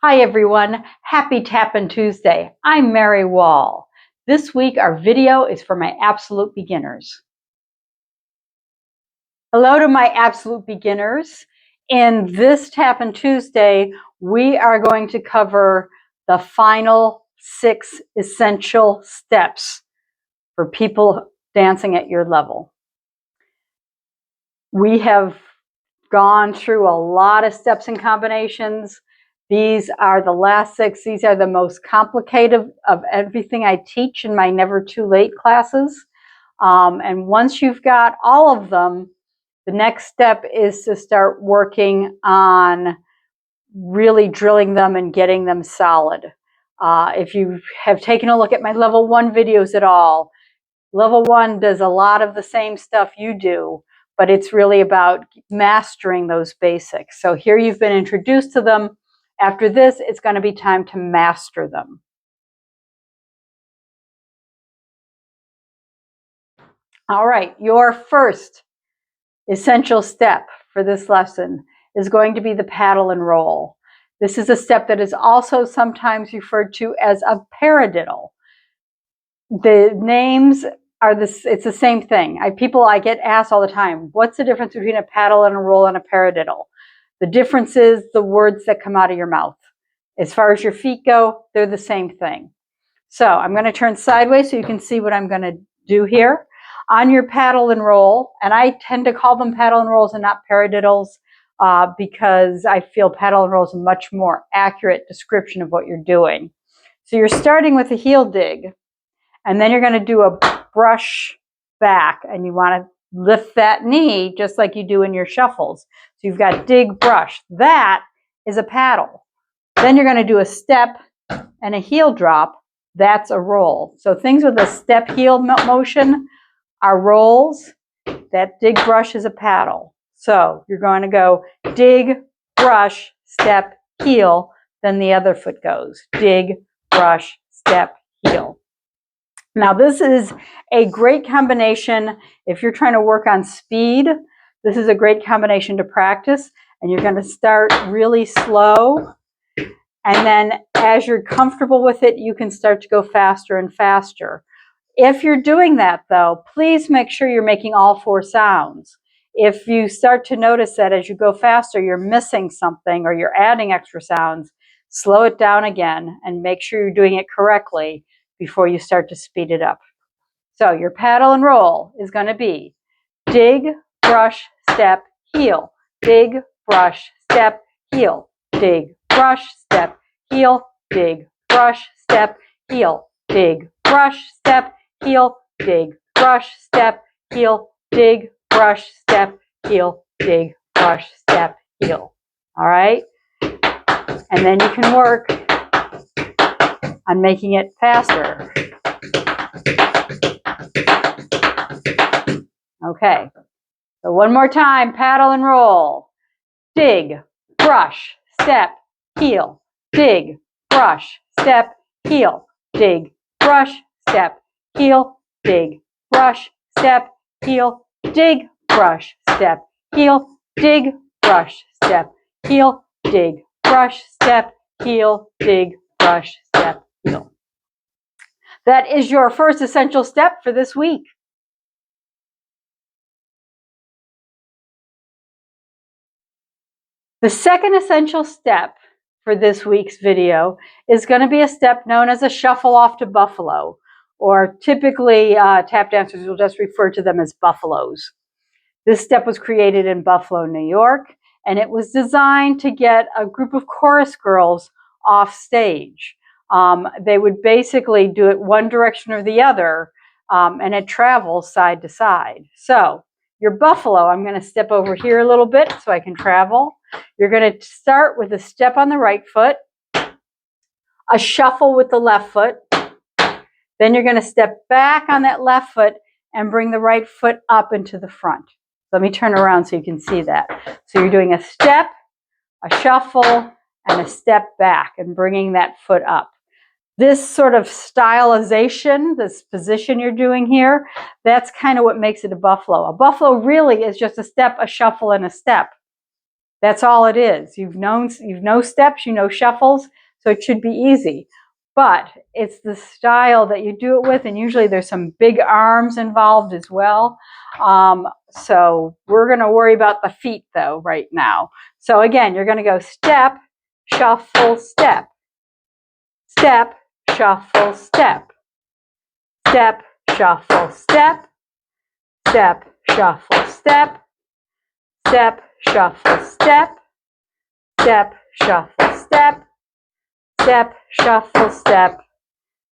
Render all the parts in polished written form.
Hi everyone, happy Tappin Tuesday. I'm Mary Wall. This week our video is for my absolute beginners. Hello to my absolute beginners. In this Tappin Tuesday, we are going to cover the final 6 essential steps for people dancing at your level. We have gone through a lot of steps and combinations. These are the last 6. These are the most complicated of everything I teach in my Never Too Late classes. And once you've got all of them, the next step is to start working on really drilling them and getting them solid. If you have taken a look at my level 1 videos at all, level 1 does a lot of the same stuff you do, but it's really about mastering those basics. So here you've been introduced to them. After this, it's going to be time to master them. All right, your first essential step for this lesson is going to be the paddle and roll. This is a step that is also sometimes referred to as a paradiddle. The names are this, it's the same thing. I get asked all the time, what's the difference between a paddle and a roll and a paradiddle? The difference is the words that come out of your mouth. As far as your feet go, they're the same thing. So I'm going to turn sideways so you can see what I'm going to do here. On your paddle and roll, and I tend to call them paddle and rolls and not paradiddles because I feel paddle and roll is a much more accurate description of what you're doing. So you're starting with a heel dig. And then you're going to do a brush back, and you want to lift that knee just like you do in your shuffles. So you've got dig, brush. That is a paddle. Then you're going to do a step and a heel drop. That's a roll. So things with a step heel motion are rolls. That dig, brush is a paddle. So you're going to go dig, brush, step, heel. Then the other foot goes dig, brush, step, heel. Now this is a great combination if you're trying to work on speed. This is a great combination to practice, and you're going to start really slow, and then as you're comfortable with it, you can start to go faster and faster. If you're doing that though, please make sure you're making all 4 sounds. If you start to notice that as you go faster you're missing something or you're adding extra sounds, slow it down again and make sure you're doing it correctly before you start to speed it up. So your paddle and roll is going to be dig, brush, step, heel, dig, brush, step, heel, dig, brush, step, heel, dig, brush, step, heel, dig, brush, step, heel, dig, brush, step, heel, dig, brush, step, heel, dig, brush, step, heel. All right? And then you can work on making it faster. Okay, so one more time, paddle and roll. Dig, brush, step, heel, dig, brush, step, heel, dig, brush, step, heel, dig, brush, step, heel, dig, brush, step, heel, dig, brush, step, heel, dig, brush, step, heel, dig, brush, step, heel. That is your first essential step for this week. The second essential step for this week's video is going to be a step known as a shuffle off to buffalo, or typically tap dancers will just refer to them as buffaloes. This step was created in Buffalo, New York, and it was designed to get a group of chorus girls off stage. They would basically do it one direction or the other, and it travels side to side. So your buffalo, I'm going to step over here a little bit so I can travel. You're going to start with a step on the right foot, a shuffle with the left foot. Then you're going to step back on that left foot and bring the right foot up into the front. Let me turn around so you can see that. So you're doing a step, a shuffle, and a step back and bringing that foot up. This sort of stylization, this position you're doing here, that's kind of what makes it a buffalo. A buffalo really is just a step, a shuffle, and a step. That's all it is. You know steps, you know shuffles, so it should be easy. But it's the style that you do it with, and usually there's some big arms involved as well. So we're going to worry about the feet, though, right now. So again, you're going to go step, shuffle, step. Step, shuffle, step. Step, shuffle, step. Step, shuffle, step. Step, shuffle, step. Step, shuffle, step. Step, shuffle, step.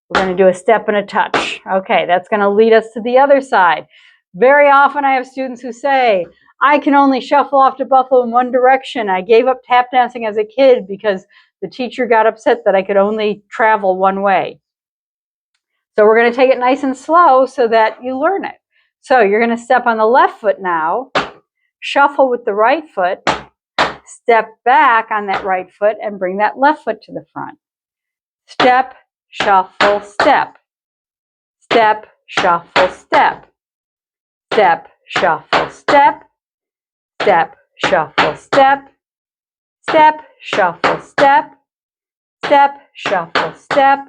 We're going to do a step and a touch. Okay, that's going to lead us to the other side. Very often I have students who say, I can only shuffle off to Buffalo in one direction. I gave up tap dancing as a kid because the teacher got upset that I could only travel one way. So we're going to take it nice and slow so that you learn it. So you're going to step on the left foot now, shuffle with the right foot, step back on that right foot and bring that left foot to the front. Step, shuffle, step. Step, shuffle, step. Step, shuffle, step. Step, shuffle, step. Step, shuffle, step. Step, shuffle, step.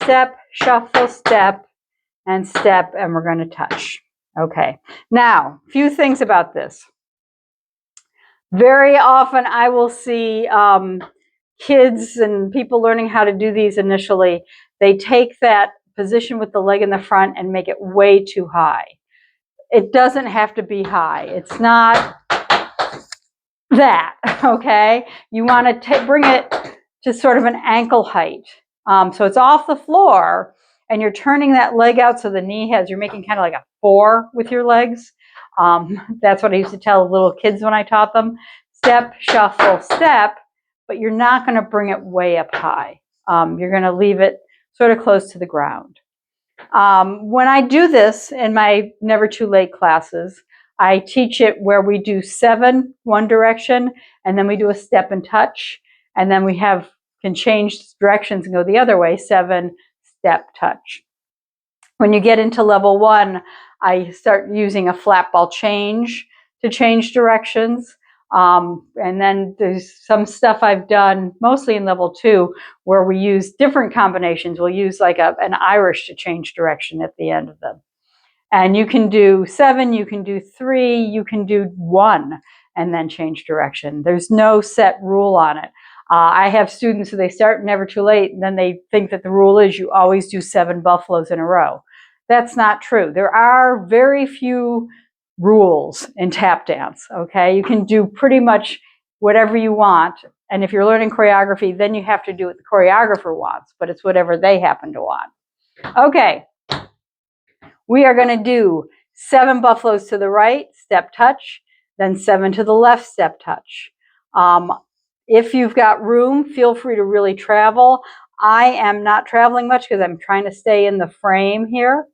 Step, shuffle, step, and step, and we're going to touch. Okay. Now, a few things about this. Very often I will see kids and people learning how to do these initially. They take that position with the leg in the front and make it way too high. It doesn't have to be high. It's not that, okay? You want to bring it to sort of an ankle height. So it's off the floor and you're turning that leg out so the knee you're making kind of like a 4 with your legs. That's what I used to tell little kids when I taught them. Step, shuffle, step, but you're not going to bring it way up high. You're going to leave it sort of close to the ground. When I do this in my Never Too Late classes, I teach it where we do 7 one direction, and then we do a step and touch, and then we can change directions and go the other way, 7, step, touch. When you get into level 1, I start using a flat ball change to change directions. And then there's some stuff I've done, mostly in level 2, where we use different combinations. We'll use like an Irish to change direction at the end of them. And you can do 7, you can do 3, you can do 1, and then change direction. There's no set rule on it. I have students who they start Never Too Late, and then they think that the rule is you always do 7 buffaloes in a row. That's not true. There are very few rules in tap dance, okay? You can do pretty much whatever you want, and if you're learning choreography, then you have to do what the choreographer wants, but it's whatever they happen to want. Okay, we are going to do 7 buffaloes to the right, step, touch, then 7 to the left, step, touch. If you've got room, feel free to really travel. I am not traveling much because I'm trying to stay in the frame here.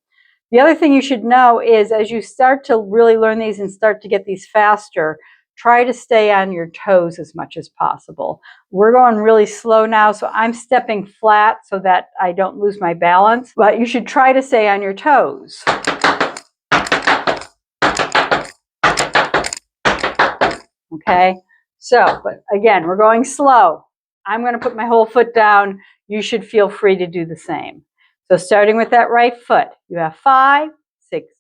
The other thing you should know is as you start to really learn these and start to get these faster, try to stay on your toes as much as possible. We're going really slow now, so I'm stepping flat so that I don't lose my balance, but you should try to stay on your toes. Okay, so, but again, we're going slow. I'm going to put my whole foot down. You should feel free to do the same. So starting with that right foot, you have 5, 6,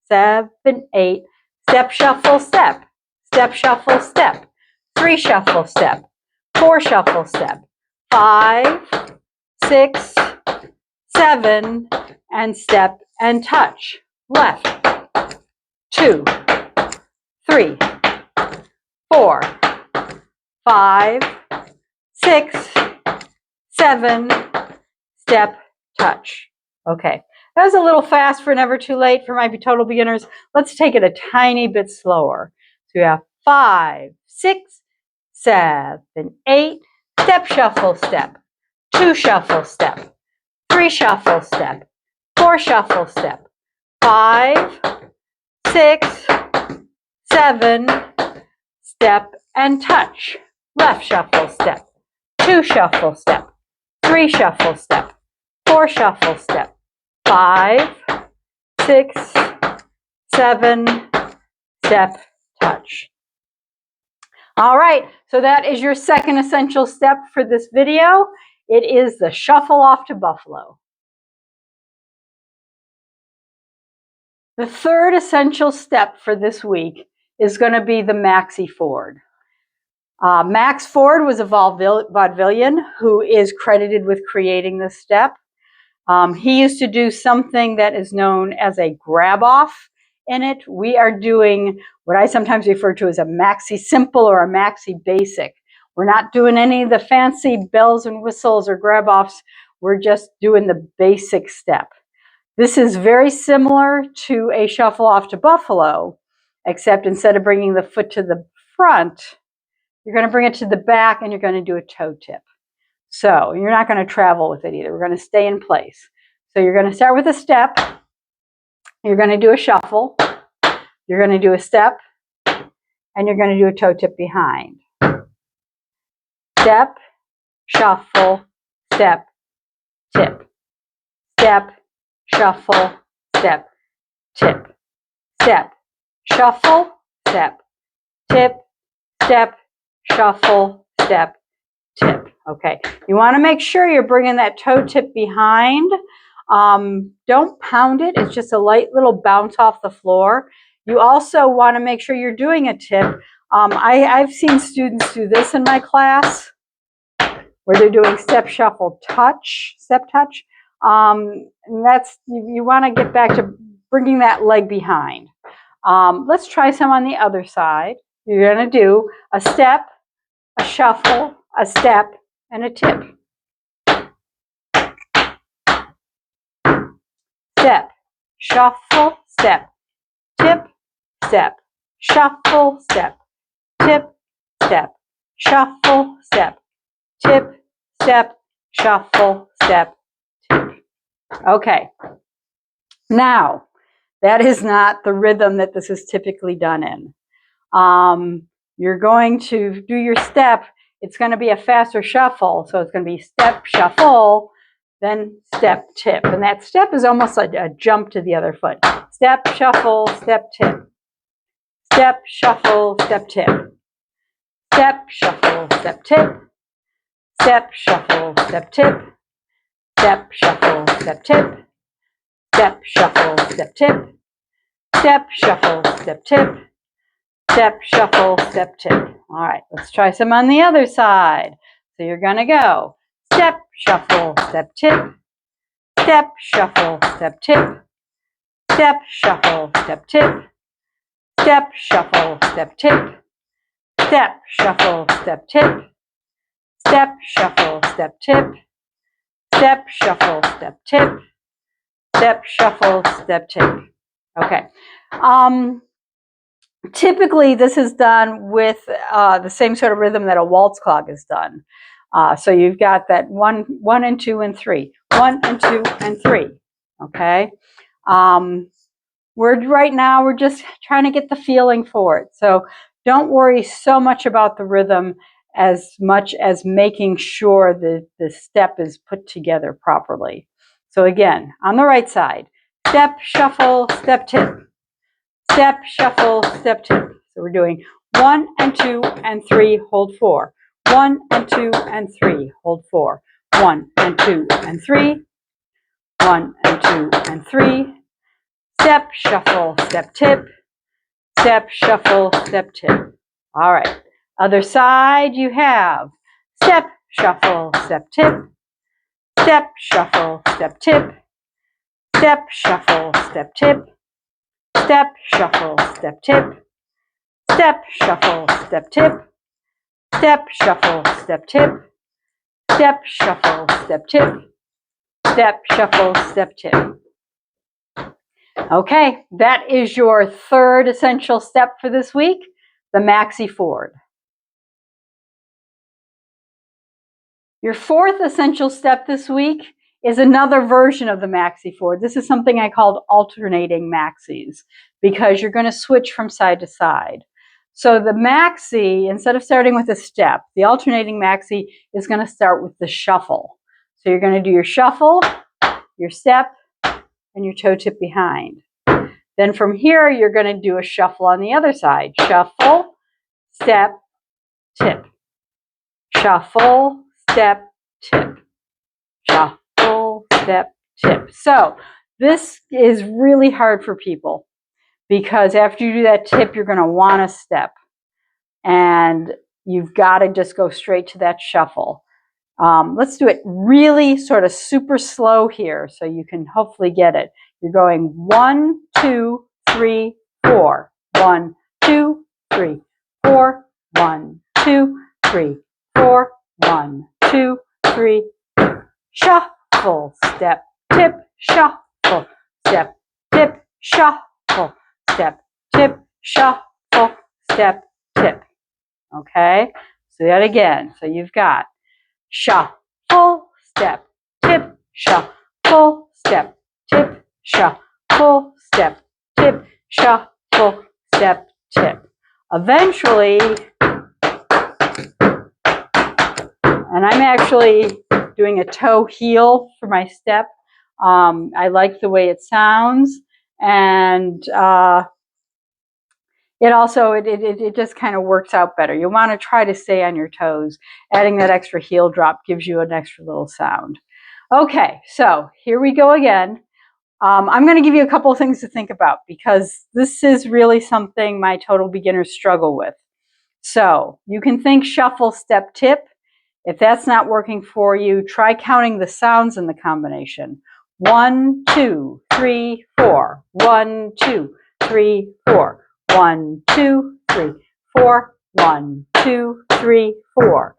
7, 8, step, shuffle, step, step, shuffle, step, 3, shuffle, step, 4, shuffle, step, 5, 6, 7, and step and touch. Left, 2, 3, 4, 5, 6, 7, step, touch. Okay, that was a little fast for Never Too Late for my total beginners. Let's take it a tiny bit slower. So you have 5, 6, 7, 8, step, shuffle, step, 2, shuffle, step, 3, shuffle, step, 4, shuffle, step, 5, 6, 7, step and touch. Left shuffle, step, 2, shuffle, step, 3, shuffle, step, 4, shuffle, step, 5, 6, 7, step, touch. All right, so that is your second essential step for this video. It is the shuffle off to Buffalo. The third essential step for this week is going to be the Maxi Ford. Max Ford was a vaudevillian who is credited with creating this step. He used to do something that is known as a grab off in it. We are doing what I sometimes refer to as a maxi simple or a maxi basic. We're not doing any of the fancy bells and whistles or grab offs. We're just doing the basic step. This is very similar to a shuffle off to Buffalo, except instead of bringing the foot to the front, you're going to bring it to the back and you're going to do a toe tip. So you're not going to travel with it either. We're going to stay in place. So you're going to start with a step. You're going to do a shuffle. You're going to do a step. And you're going to do a toe tip behind. Step, shuffle, step, tip. Step, shuffle, step, tip. Step, shuffle, step, tip, step, shuffle, step, tip. Okay, you want to make sure you're bringing that toe tip behind. Don't pound it. It's just a light little bounce off the floor. You also want to make sure you're doing a tip. I've seen students do this in my class where they're doing step, shuffle, touch, step, touch. And that's, you want to get back to bringing that leg behind. Let's try some on the other side. You're going to do a step, a shuffle, a step, and a tip. Step, shuffle, step, tip, step, shuffle, step, tip, step, shuffle, step, tip, step, shuffle, step, tip. Okay. Now, that is not the rhythm that this is typically done in. You're going to do your step. It's going to be a faster shuffle. So it's going to be step, shuffle, then step, tip. And that step is almost like a jump to the other foot. Step, shuffle, step, tip. Step, shuffle, step, tip. Step, shuffle, step, tip. Step, shuffle, step, tip. Step, shuffle, step, tip. Step, shuffle, step, tip. Step, shuffle, step, tip. Step, shuffle, step, tip. All right, let's try some on the other side. So you're going to go step, shuffle, step, tip. Step, shuffle, step, tip. Step, shuffle, step, tip. Step, shuffle, step, tip. Step, shuffle, step, tip. Step, shuffle, step, tip. Step, shuffle, step, tip. Step, shuffle, step, tip. Okay. Typically, this is done with the same sort of rhythm that a waltz clog is done. So you've got that 1, 1 and 2 and 3, 1 and 2 and 3. Okay. Right now we're just trying to get the feeling for it. So don't worry so much about the rhythm as much as making sure that the step is put together properly. So again, on the right side, step, shuffle, step, tip. Step, shuffle, step, tip. So we're doing 1 and 2 and 3, hold 4. 1 and 2 and 3, hold 4. 1 and 2 and 3. 1 and 2 and 3. Step, shuffle, step, tip. Step, shuffle, step, tip. All right. Other side you have step, shuffle, step, tip. Step, shuffle, step, tip. Step, shuffle, step, tip. Step, shuffle, step, tip. Step, shuffle, step, tip. Step, shuffle, step, tip. Step, shuffle, step, tip. Step, shuffle, step, tip. Okay, that is your third essential step for this week, the Maxi Ford. Your fourth essential step this week is another version of the Maxi Ford. This is something I called alternating maxis because you're going to switch from side to side. So the maxi, instead of starting with a step, the alternating maxi is going to start with the shuffle. So you're going to do your shuffle, your step, and your toe tip behind. Then from here, you're going to do a shuffle on the other side. Shuffle, step, tip. Shuffle, step, tip. Shuffle, step, tip. So this is really hard for people because after you do that tip, you're going to want to step. And you've got to just go straight to that shuffle. Let's do it really sort of super slow here so you can hopefully get it. You're going 1, 2, 3, 4. 1, 2, 3, 4. 1, 2, 3, 4. 1, 2, 3. Shuffle, step, tip, shuffle, step, tip, shuffle, step, tip, shuffle, step, tip. Okay, so that again. So you've got shuffle, step, tip, shuffle, step, tip, shuffle, step, tip, shuffle, step, tip. Eventually, and I'm actually doing a toe heel for my step. I like the way it sounds, and it also, it just kind of works out better. You want to try to stay on your toes. Adding that extra heel drop gives you an extra little sound. Okay, so here we go again. I'm going to give you a couple of things to think about because this is really something my total beginners struggle with. So you can think shuffle, step, tip. If that's not working for you, try counting the sounds in the combination. 1, 2, 3, 4. 1, 2, 3, 4. 1, 2, 3, 4. 1, 2, 3, 4.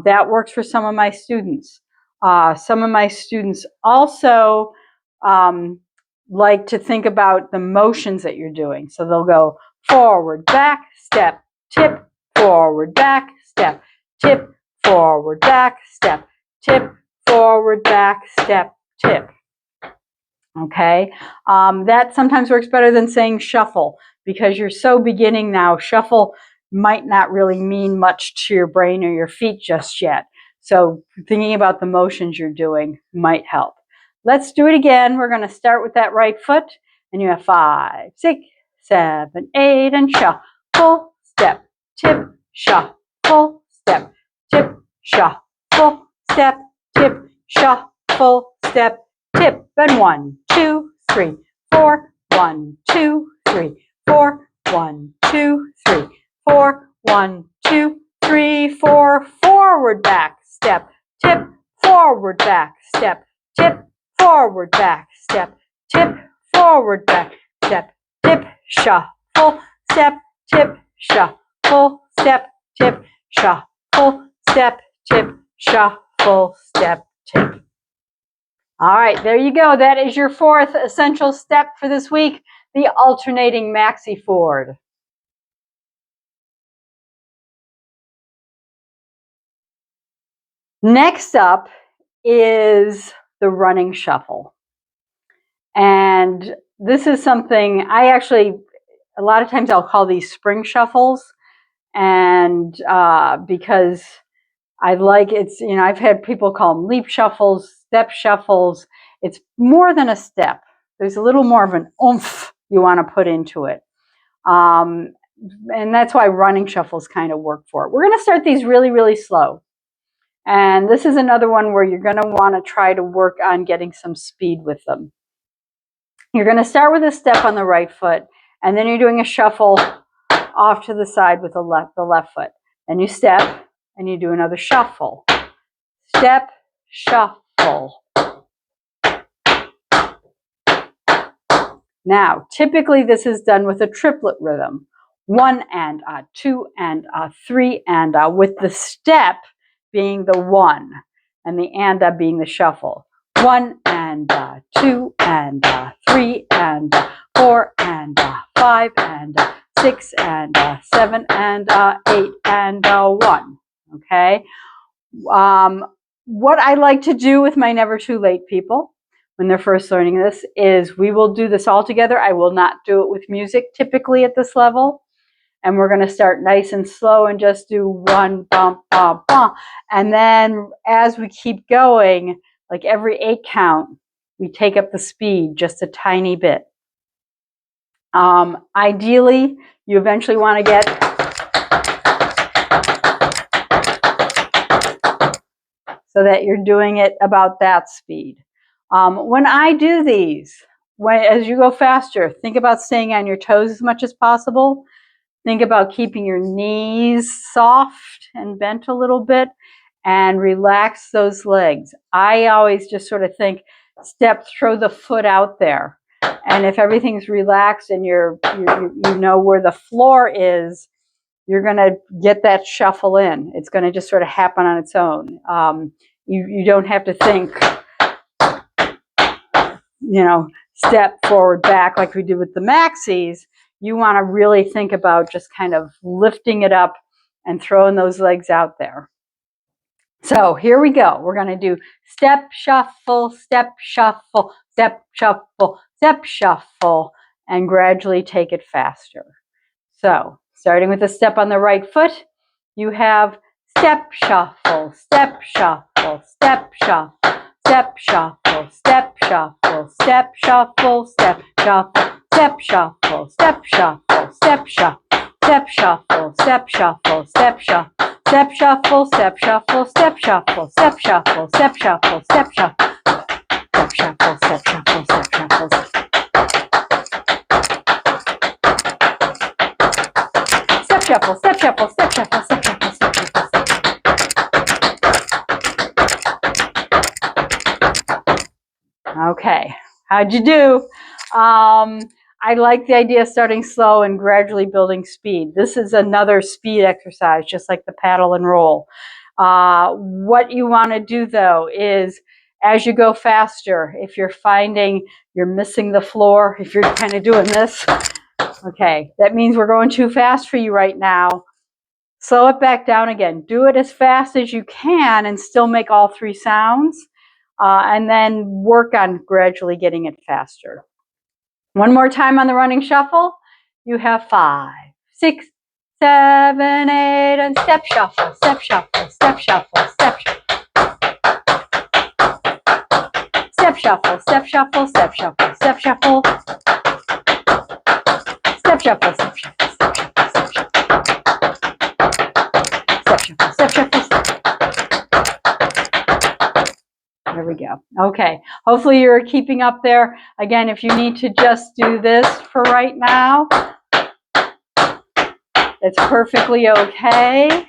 That works for some of my students. Some of my students also like to think about the motions that you're doing. So they'll go forward, back, step, tip, forward, back, step, tip, forward, back, step, tip, forward, back, step, tip. Okay, that sometimes works better than saying shuffle because you're so beginning now. Shuffle might not really mean much to your brain or your feet just yet. So thinking about the motions you're doing might help. Let's do it again. We're going to start with that right foot, and you have 5, 6, 7, 8, and shuffle, step, tip, shuffle, step, tip, shuffle, step, tip, shuffle, step, tip. And 1, 2, 3, 4. 1, 2, 3, 4. 1, 2, 3, 4. 1, 2, 3, 4. Forward, back, step, tip, forward, back, step, tip, forward, back, step, tip, forward, back, step, tip, shuffle, step, tip, shuffle, step, tip, shuffle, step, tip, shuffle, step, tip. All right, there you go. That is your 4th essential step for this week, the alternating Maxi Ford. Next up is the running shuffle. And this is something I actually, a lot of times I'll call these spring shuffles. And because I like it's, you know, I've had people call them leap shuffles, step shuffles. It's more than a step. There's a little more of an oomph you want to put into it. And that's why running shuffles kind of work for it. We're going to start these really, really slow. And this is another one where you're going to want to try to work on getting some speed with them. You're going to start with a step on the right foot, and then you're doing a shuffle off to the side with the left foot. Then you step, and you do another shuffle. Step, shuffle. Now, typically this is done with a triplet rhythm. 1 and a, 2 and a, 3 and a, with the step being the 1 and the and a being the shuffle. 1 and a, 2 and a, 3 and a, 4 and a, 5 and a, 6 and a, 7 and a, 8 and a, 1. Okay. What I like to do with my never too late people when they're first learning this is we will do this all together. I will not do it with music typically at this level. And we're going to start nice and slow and just do 1 bump, bump, bump. And then as we keep going, like every 8 count, we take up the speed just a tiny bit. Ideally, you eventually want to get so that you're doing it about that speed. When I do these, as you go faster, think about staying on your toes as much as possible. Think about keeping your knees soft and bent a little bit and relax those legs. I always just sort of think, step, throw the foot out there. And if everything's relaxed and you know where the floor is, you're going to get that shuffle in. It's going to just sort of happen on its own. You don't have to think, step forward, back like we did with the Maxis. You want to really think about just kind of lifting it up and throwing those legs out there. So here we go. We're going to do step, shuffle, step, shuffle, step, shuffle, step, shuffle, and gradually take it faster. So starting with the step on the right foot, you have step, shuffle, step, shuffle, step, shuffle, step, shuffle, step, shuffle, step, shuffle, step, shuffle, step, shuffle, step, shuffle, step, shuffle, step, shuffle, step, shuffle, step, shuffle. Step shuffle, step shuffle, step shuffle, step shuffle, step shuffle, step shuffle, step shuffle, step shuffle, step shuffle. Step shuffle, step shuffle, step shuffle, step shuffle, step shuffle. Okay, how'd you do? I like the idea of starting slow and gradually building speed. This is another speed exercise, just like the paddle and roll. What you want to do, though, is as you go faster, if you're finding you're missing the floor, if you're kind of doing this, okay, that means we're going too fast for you right now. Slow it back down again. Do it as fast as you can and still make all three sounds, and then work on gradually getting it faster. One more time on the running shuffle. You have 5, 6, 7, 8, and step shuffle, step shuffle, step shuffle, step shuffle. Step shuffle, step shuffle, step shuffle, step shuffle. Step shuffle, step shuffle, step shuffle, step shuffle. Step shuffle, step shuffle, step shuffle. There we go. Okay, hopefully you're keeping up there. Again, if you need to just do this for right now, it's perfectly okay.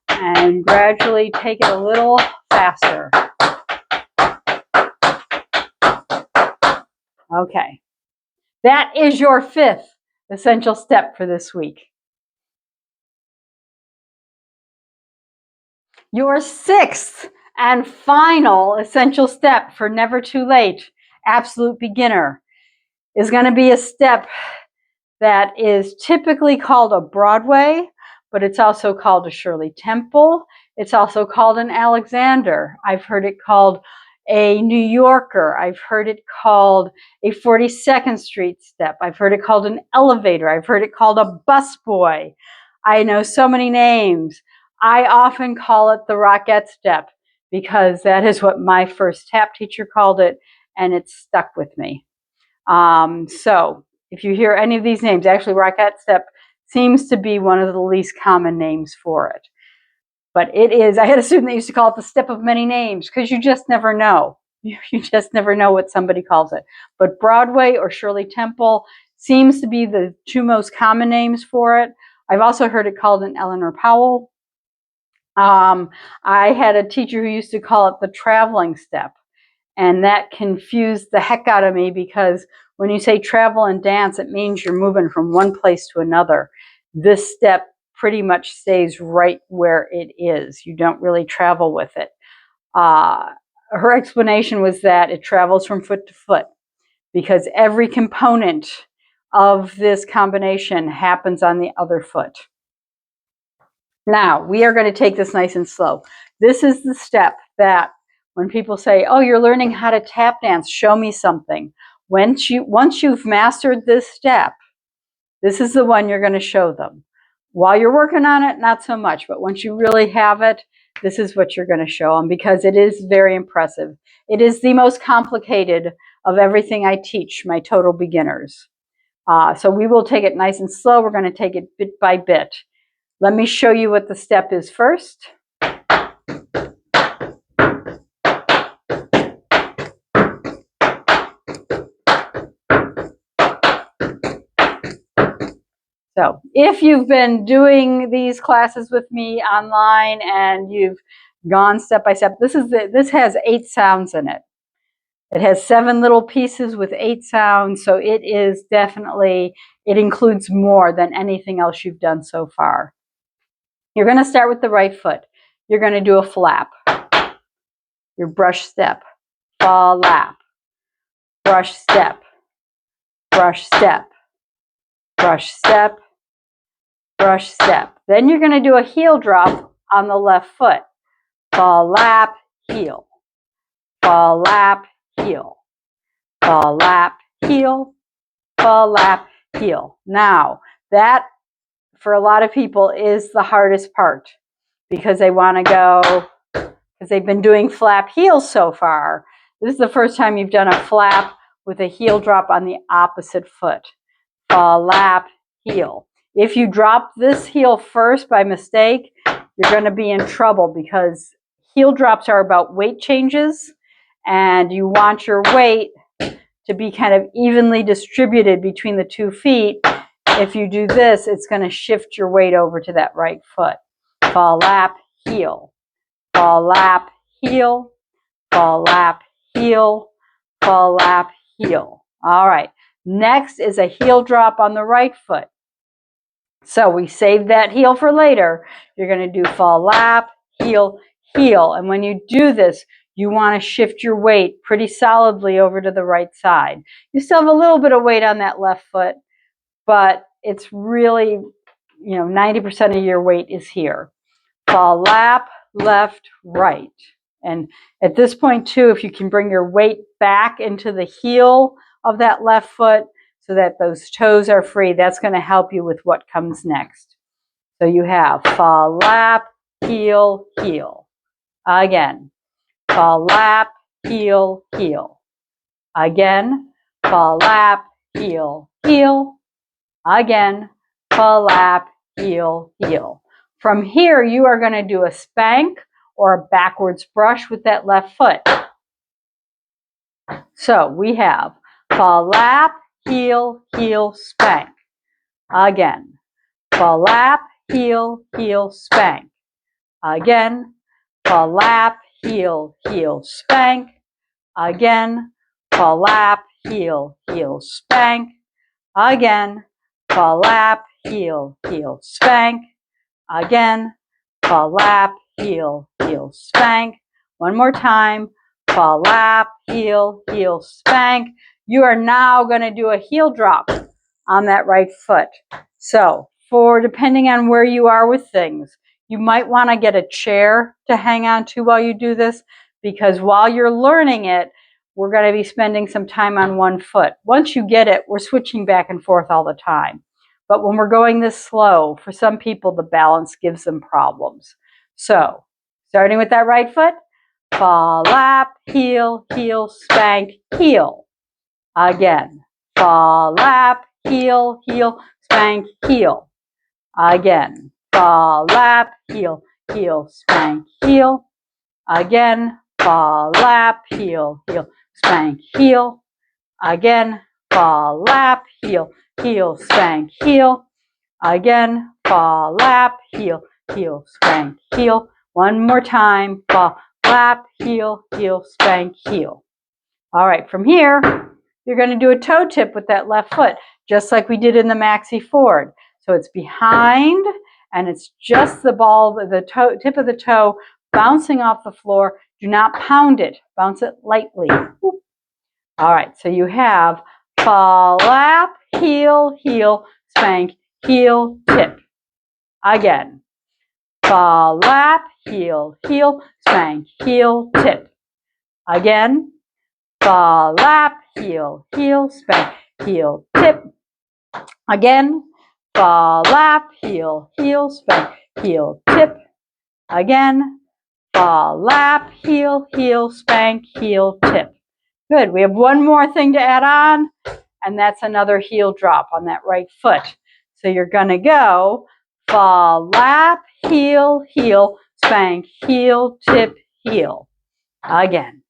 And gradually take it a little faster. Okay, that is your 5th essential step for this week. Your 6th and final essential step for Never Too Late, Absolute Beginner, is going to be a step that is typically called a Broadway, but it's also called a Shirley Temple. It's also called an Alexander. I've heard it called a New Yorker. I've heard it called a 42nd Street step. I've heard it called an elevator. I've heard it called a busboy. I know so many names. I often call it the Rockette step because that is what my first tap teacher called it, and it's stuck with me. So if you hear any of these names, actually Rockette step seems to be one of the least common names for it. But it is, I had a student that used to call it the step of many names because you just never know. You just never know what somebody calls it. But Broadway or Shirley Temple seems to be the 2 most common names for it. I've also heard it called an Eleanor Powell. I had a teacher who used to call it the traveling step. And that confused the heck out of me because when you say travel and dance, it means you're moving from one place to another. This step pretty much stays right where it is. You don't really travel with it. Her explanation was that it travels from foot to foot because every component of this combination happens on the other foot. Now, we are going to take this nice and slow. This is the step that when people say, oh, you're learning how to tap dance, show me something. Once you've mastered this step, this is the one you're going to show them. While you're working on it, not so much, but once you really have it, this is what you're going to show them because it is very impressive. It is the most complicated of everything I teach my total beginners. So we will take it nice and slow. We're going to take it bit by bit. Let me show you what the step is first. So if you've been doing these classes with me online and you've gone step by step, this has 8 sounds in it. It has 7 little pieces with 8 sounds, so it is definitely, it includes more than anything else you've done so far. You're going to start with the right foot. You're going to do a flap. Your brush step, flap, brush step, brush step, brush step, brush step. Then you're going to do a heel drop on the left foot. Flap, heel, flap, heel, flap, heel, flap, heel. Now, that for a lot of people is the hardest part because they want to go, because they've been doing flap heels so far. This is the first time you've done a flap with a heel drop on the opposite foot. Flap, heel. If you drop this heel first by mistake, you're going to be in trouble because heel drops are about weight changes, and you want your weight to be kind of evenly distributed between the 2 feet. If you do this, it's going to shift your weight over to that right foot. Flap, heel, flap, heel, flap, heel, flap, heel. All right. Next is a heel drop on the right foot. So we saved that heel for later. You're going to do flap, heel, heel. And when you do this, you want to shift your weight pretty solidly over to the right side. You still have a little bit of weight on that left foot, but it's really, 90% of your weight is here. Flap, left, right. And at this point too, if you can bring your weight back into the heel of that left foot so that those toes are free, that's going to help you with what comes next. So you have flap, heel, heel. Again, flap, heel, heel. Again, flap, heel, heel. Again, flap, heel, heel. From here, you are going to do a spank or a backwards brush with that left foot. So we have flap, heel, heel, spank. Again, flap, heel, heel, spank. Again, flap, heel, heel, spank. Again, flap, heel, heel, spank. Again, flap, heel, heel, spank. Again, flap, heel, heel, spank. One more time, flap, heel, heel, spank. You are now going to do a heel drop on that right foot. So, depending on where you are with things, you might want to get a chair to hang on to while you do this, because while you're learning it, we're going to be spending some time on one foot. Once you get it, we're switching back and forth all the time. But when we're going this slow, for some people, the balance gives them problems. So, starting with that right foot, flap, heel, heel, spank, heel. Again, flap, heel, heel, spank, heel. Again, flap, heel, heel, spank, heel. Again, flap, heel, heel, spank, heel. Again, flap, heel, heel, spank, heel. Again, flap, heel, heel, spank, heel. One more time, flap, heel, heel, spank, heel. All right, from here, you're going to do a toe tip with that left foot, just like we did in the Maxi Ford. So it's behind, and it's just the tip of the toe bouncing off the floor. Do not pound it. Bounce it lightly. All right, so you have flap, heel, heel, spank, heel, tip. Again, flap, heel, heel, spank, heel, tip. Again, flap, heel, heel, spank, heel, tip. Again, flap, heel, heel, spank, heel, tip. Again, flap, heel, heel, spank, heel, tip. Good. We have one more thing to add on, and that's another heel drop on that right foot. So you're going to go flap, heel, heel, spank, heel, tip, heel. Again.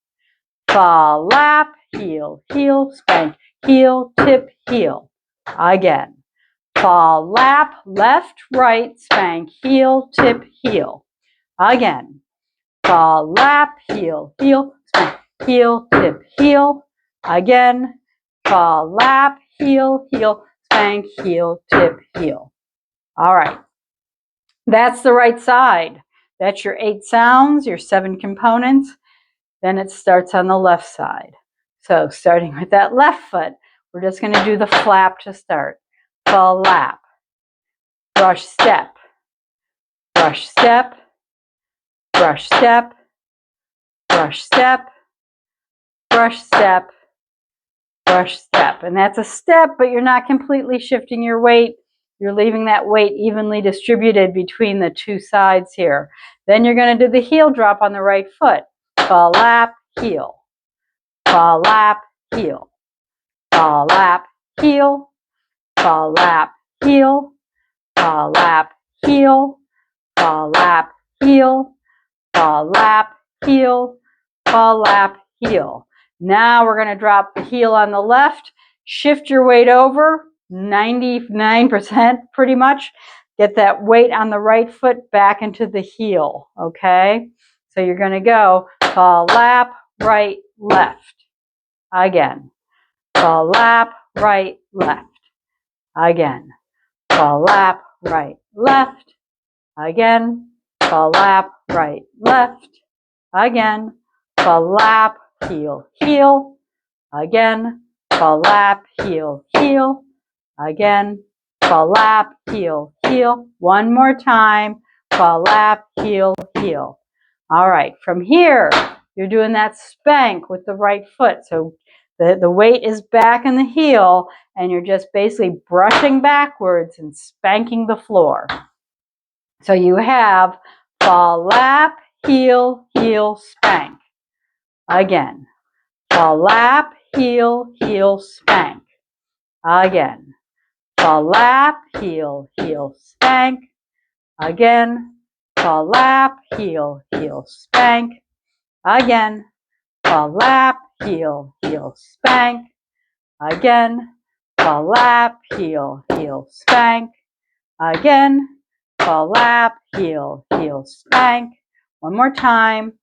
Flap, heel, heel, spank, heel, tip, heel. Again. fall, lap, left, right, spank, heel, tip, heel. Again, fall, lap, heel, heel, spank, heel, tip, heel. Again, fall, lap, heel, heel, spank, heel, tip, heel. All right, that's the right side. That's your 8 sounds, your 7 components. Then it starts on the left side. So starting with that left foot, we're just going to do the flap to start. Fall, lap, brush, step, brush, step, brush, step, brush, step, brush, step, brush, step. And that's a step, but you're not completely shifting your weight. You're leaving that weight evenly distributed between the 2 sides here. Then you're going to do the heel drop on the right foot. Fall, lap, heel. Fall, lap, heel. Fall, lap, heel. Fall, lap, heel. Fall, lap, heel. Fall, lap, heel. Fall, lap, heel. Fall, lap, heel. Now we're going to drop the heel on the left. Shift your weight over, 99% pretty much. Get that weight on the right foot back into the heel, okay? So you're going to go fall, lap, right, left. Again. Fall, lap, right, left. Again. Fall, lap, right, left. Again. Fall, lap, right, left. Again. Fall, lap, heel, heel. Again. Fall, lap, heel, heel. Again. Fall, lap, heel, heel. One more time. Fall, lap, heel, heel. All right. From here, you're doing that spank with the right foot. So the weight is back in the heel, and you're just basically brushing backwards and spanking the floor. So you have fall, lap, heel, heel, spank. Again. Fall, lap, heel, heel, spank. Again. Fall, lap, heel, heel, spank. Again. Fall, lap, heel, heel, spank. Again. Fall, lap, heel, heel, spank. Again. Fall, lap, heel, heel, spank. Again. Fall, lap, heel, heel, spank. One more time.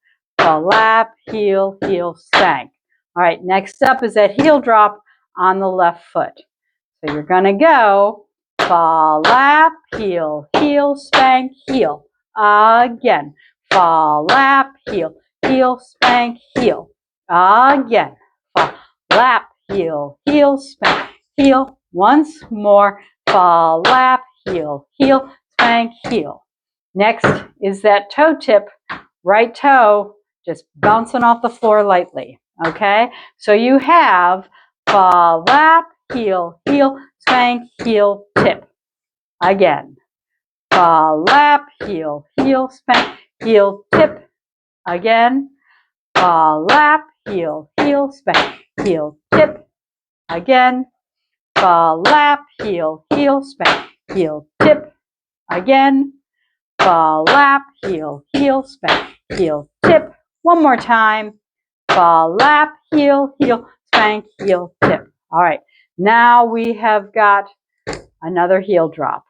Fall, lap, heel, heel, spank. All right, next up is that heel drop on the left foot. So you're going to go fall, lap, heel, heel, spank, heel. Again. Fall, lap, heel, heel, spank, heel. Again. Fall, lap, heel, heel, spank, heel. Once more. Fall, lap, heel, heel, spank, heel. Next is that toe tip, right toe, just bouncing off the floor lightly. Okay? So you have fall, lap, heel, heel, spank, heel, tip. Again. Fall, lap, heel, heel, spank, heel, tip. Again. Fall, lap, heel, heel, spank, heel, tip. Again. Fall, lap, heel, heel, spank, heel, tip. Again. Fall, lap, heel, heel, spank, heel, tip. One more time. Fall, lap, heel, heel, spank, heel, tip. All right. Now we have got another heel drop.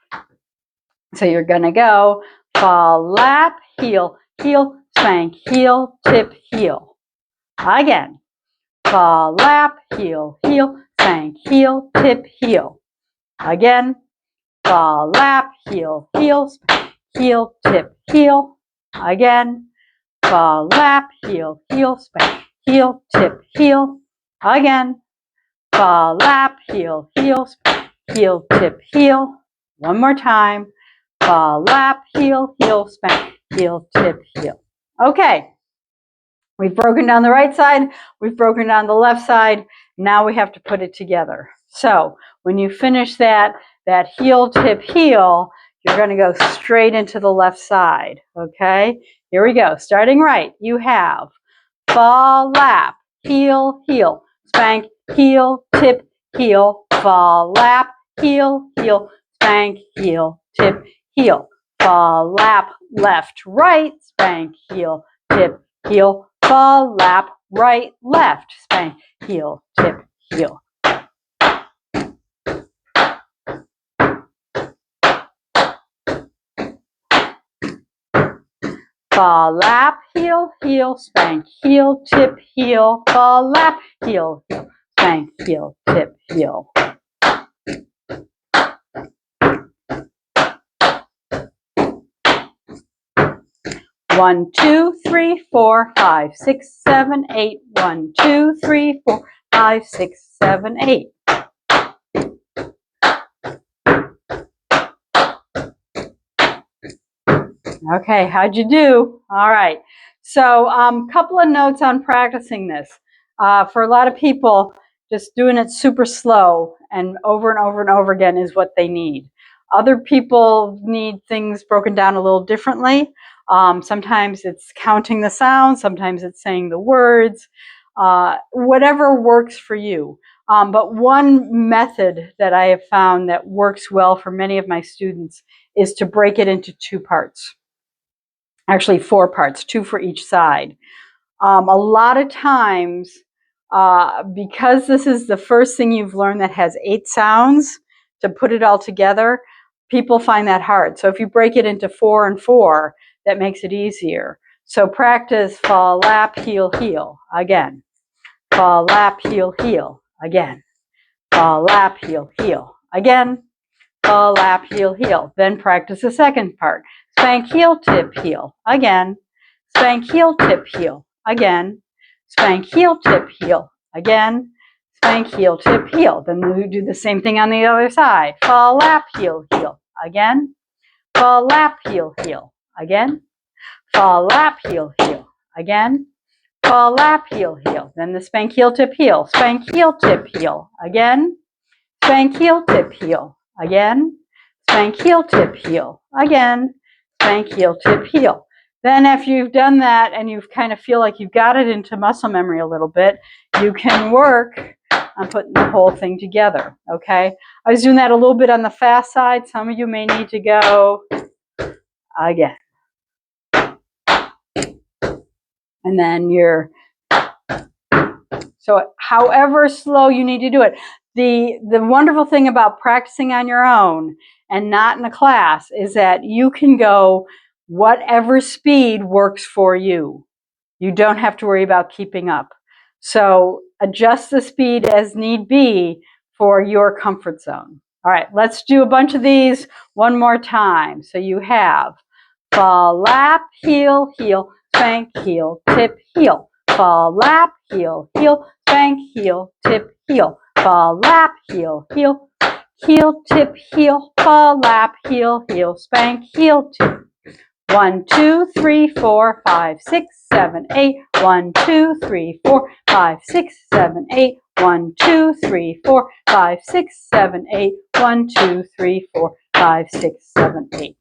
So you're going to go fall, lap, heel, heel, spank, heel, tip, heel. Again. Fall, lap, heel, heel, spank, heel, tip, heel. Again. Fall, lap, heel, heel, spank, heel, tip, heel. Again. Fall, lap, heel, heel, spank, heel, tip, heel. Again. Fall, lap, heel, heel, spank, heel, tip, heel. One more time. Fall, lap, heel, heel, spank, heel, tip, heel. Okay. We've broken down the right side. We've broken down the left side. Now we have to put it together. So when you finish that heel, tip, heel, you're going to go straight into the left side. Okay? Here we go. Starting right, you have fall, lap, heel, heel, spank, heel, tip, heel, fall, lap, heel, heel, spank, heel, tip, heel, fall, lap, left, right, spank, heel, tip, heel, fall, lap, right, left, spank, heel, tip, heel. Fall, lap, heel, heel, spank, heel, tip, heel, fall, lap, heel, heel, spank, heel, tip, heel. One, two, three, four, five, six, seven, eight. 1, 2, 3, 4, 5, 6, 7, 8. Okay, how'd you do? All right. So couple of notes on practicing this. For a lot of people, just doing it super slow and over and over again is what they need. Other people need things broken down a little differently. Sometimes it's counting the sounds, sometimes it's saying the words, whatever works for you. But one method that I have found that works well for many of my students is to break it into 2 parts. Actually 4 parts, 2 for each side. A lot of times, because this is the first thing you've learned that has 8 sounds, to put it all together, people find that hard. So if you break it into 4 and 4, that makes it easier. So practice fall, lap, heel, heel, again. Fall, lap, heel, heel, again. Fall, lap, heel, heel, again. Fall, lap, heel, heel. Then practice the second part. Spank, heel, tip, heel, again. Spank, heel, tip, heel, again. Spank, heel, tip, heel, again. Spank, heel, tip, heel. Then we do the same thing on the other side. Fall, lap, heel, heel, again. Fall, lap, heel, heel, again. Fall, lap, heel, heel, again. Fall, lap, heel, heel. Then the spank, heel, tip, heel. Spank, heel, tip, heel, again. Spank, heel, tip, heel, again. Spank, heel, tip, heel, again. Spank, heel, tip, heel. Then after you've done that and you kind of feel like you've got it into muscle memory a little bit, you can work on putting the whole thing together, okay? I was doing that a little bit on the fast side. Some of you may need to go again. And then so however slow you need to do it. The wonderful thing about practicing on your own and not in a class is that you can go whatever speed works for you. You don't have to worry about keeping up. So adjust the speed as need be for your comfort zone. All right, let's do a bunch of these one more time. So you have fall, lap, heel, heel, spank, heel, tip, heel. Fall, lap, heel, heel, spank, heel, tip, heel. Fall, lap, heel, heel, heel, tip, heel. Fall, lap, heel, heel, spank, heel, tip. 1, 2, 3, 4, 5, 6, 7, 8. 1, 2, 3, 4, 5, 6, 7, 8. 1, 2, 3, 4, 5, 6, 7, 8. 1, 2, 3, 4, 5, 6, 7, 8.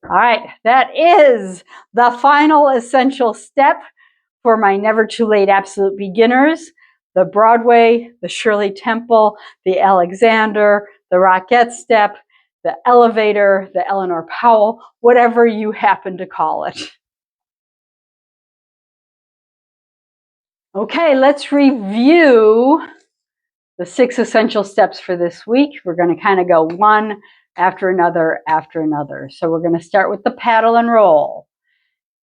All right, that is the final essential step for my Never Too Late Absolute Beginners. The Broadway, the Shirley Temple, the Alexander, the Rockette Step, the Elevator, the Eleanor Powell, whatever you happen to call it. Okay, let's review the 6 essential steps for this week. We're going to kind of go one after another after another. So we're going to start with the paddle and roll.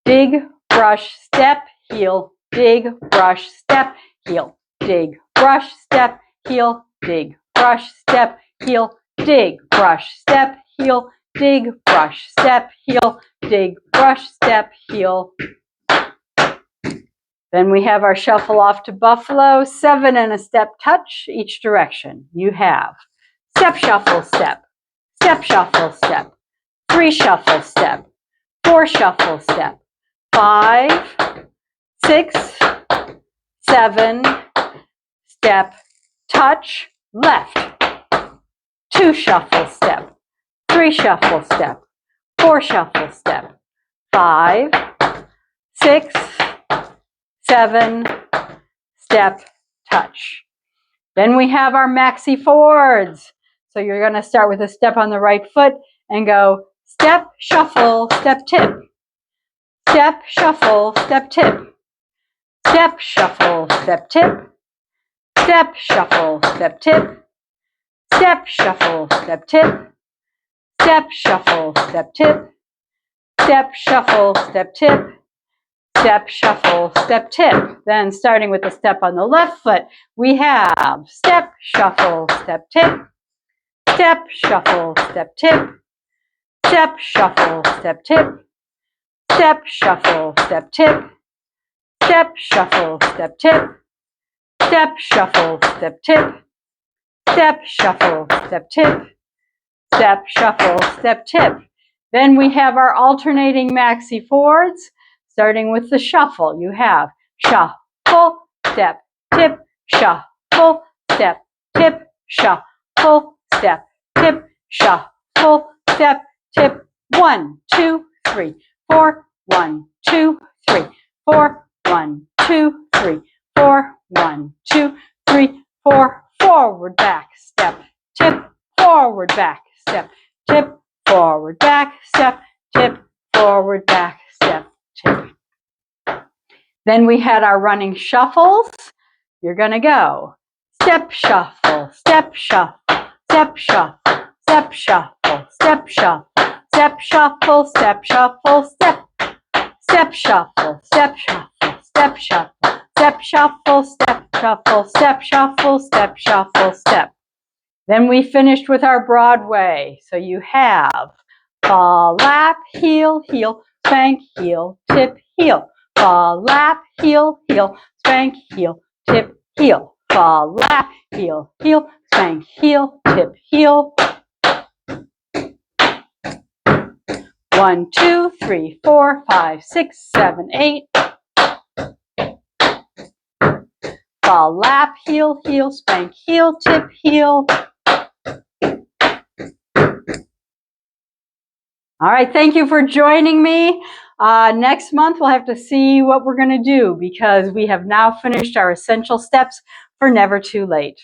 Dig, brush, step, heel, dig, brush, step, heel, dig, brush, step, heel, dig, brush, step, heel, dig, brush, step, heel, dig, brush, step, heel, dig, brush, step, heel. Then we have our shuffle off to Buffalo, 7 and a step touch each direction. You have step, shuffle, step, step, shuffle, step, 3 shuffle, step, 4 shuffle, step, 5, 6, 7, step, touch, left, 2 shuffle, step, 3 shuffle, step, 4 shuffle, step, 5, 6, 7, step, touch. Then we have our Maxi Fords. So you're going to start with a step on the right foot and go step, shuffle, step, tip. Step, shuffle, step, tip. Step, shuffle, step, tip. Step, shuffle, step, tip. Step, shuffle, step, tip. Step, shuffle, step, tip. Step, shuffle, step, tip. step, shuffle, step, tip. Then starting with the step on the left foot, we have step, shuffle, step, tip, step, shuffle, step, tip, step, shuffle, step, tip, step, shuffle, step, tip, step, shuffle, step, tip, step, shuffle, step, tip, step, shuffle, step, tip, step, shuffle, step, tip. Then we have our alternating Maxi Fords, starting with the shuffle. You have shuffle, step, tip, shuffle, step, tip, shuffle, step, tip, shuffle, step, tip. 1, 2, 3, 4, 1, 2, 3, 4, 1, 2, 3, 4, 1, 2, 3, 4, forward, back, step, tip, forward, back, step, tip, forward, back, step, tip, forward, back, step, tip. Then we had our running shuffles. You're going to go step, shuffle, step, shuffle, step, shuffle, step, shuffle, step, shuffle, step, shuffle, step, shuffle, step, step, shuffle, step, shuffle, step, shuffle, step, shuffle, step, shuffle, step, shuffle, step, shuffle, step. Then we finished with our Broadway. So you have fall, lap, heel, heel, spank, heel, tip, heel. Fall, lap, heel, heel, spank, heel, tip, heel. Fall, lap, heel, heel, spank, heel, tip, heel. 1, 2, 3, 4, 5, 6, 7, 8. Fall, lap, heel, heel, spank, heel, tip, heel. All right, thank you for joining me. Next month, we'll have to see what we're going to do because we have now finished our essential steps for Never Too Late.